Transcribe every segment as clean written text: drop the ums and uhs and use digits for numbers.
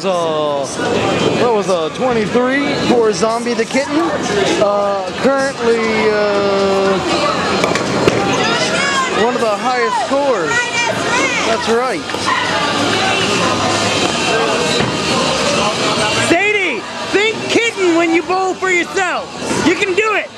was a 23 for Zombie the Kitten. Currently one of the highest scores. That's right. Sadie, think Kitten when you bowl for yourself. You can do it.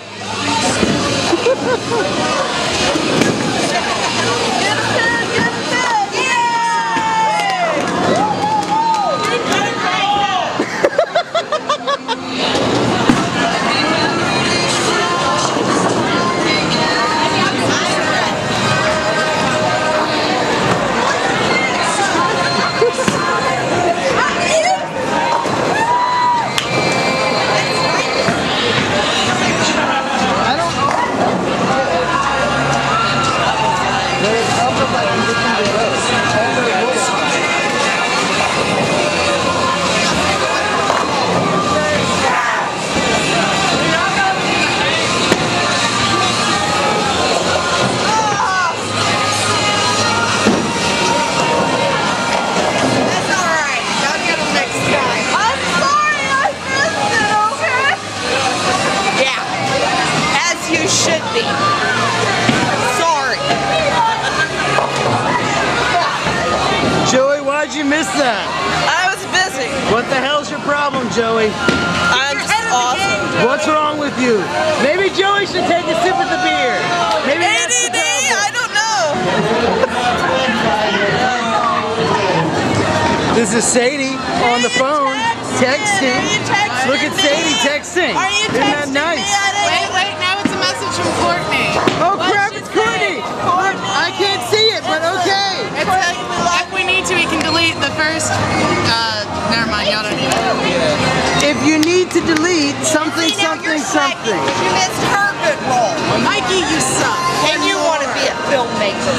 How'd you miss that? I was busy. What the hell's your problem, Joey? I'm just awesome. What's wrong with you? Maybe Joey should take a sip of the beer. Maybe that's the problem. I don't know. This is Sadie on the phone, texting. Look at Sadie texting. Are you Isn't that nice? Wait, now it's a message from Courtney. Oh crap, it's Courtney! Look, I can't see it, but okay. It's like, if we need to, we can delete the first, never mind, y'all don't need it. If you need to delete something, something. You missed her good role. Mikey, you suck. And you want to be a filmmaker.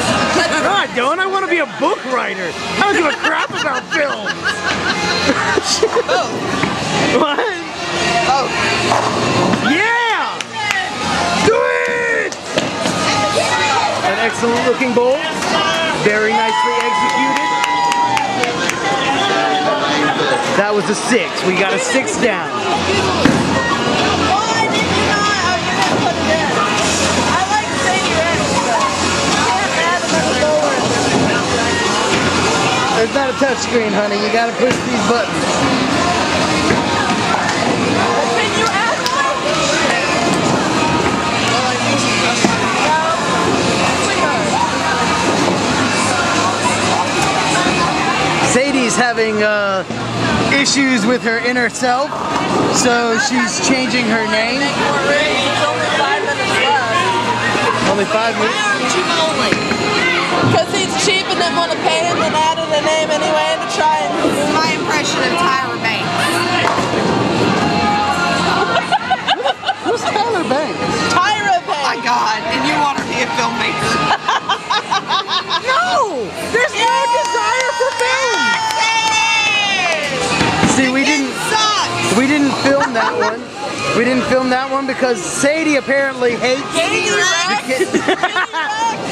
No, I don't. I want to be a book writer. I don't give a crap about films. Oh. What? Oh. Yeah! Do it! An excellent looking bowl. Very nicely executed. That was a 6. We got a 6 down. Why did you not? Oh, you didn't put it in. I like Sadie Rex, but you can't add another bowler. It's not a touch screen, honey. You gotta push these buttons. Can you add one? Sadie's having issues with her inner self, so she's changing her name. It's only 5 minutes left. Only 5 minutes? Why aren't you bowling? Because he's cheap and didn't want to pay him and added a name anyway to try and... This is my impression of Tyra Banks. Who's Tyler Banks? Tyra Banks! Oh my God, and you want her to be a filmmaker. No! There's no desire for film! See, we didn't film that one. We didn't film that one because Sadie apparently hates Kitty Rex!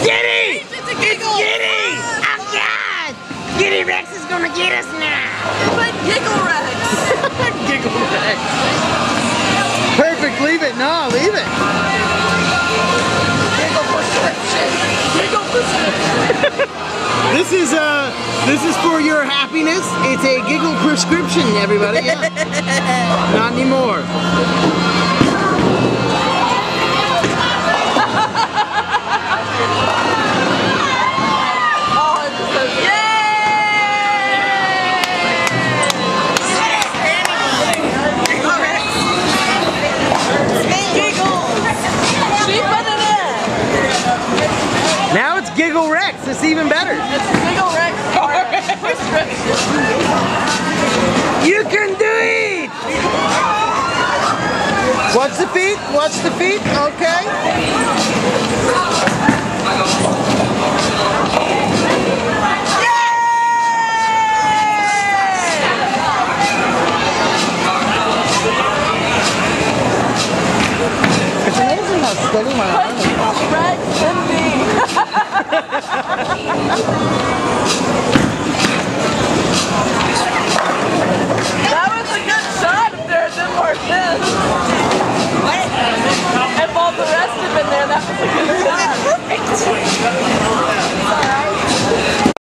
Kitty! It's Kitty! Oh God! Kitty Rex is gonna get us now! But Giggle Rex! Giggle Rex. Perfect, leave it. No, leave it. Giggle prescription! Giggle prescription! This is for your happiness. It's a giggle prescription, everybody. Yeah. Not anymore. Now it's Giggle Rex. It's even better. It's Giggle Rex prescription. You can do it! Watch the feet. Watch the feet. Okay. It's amazing how steady my arm is. Rex and me. Yeah.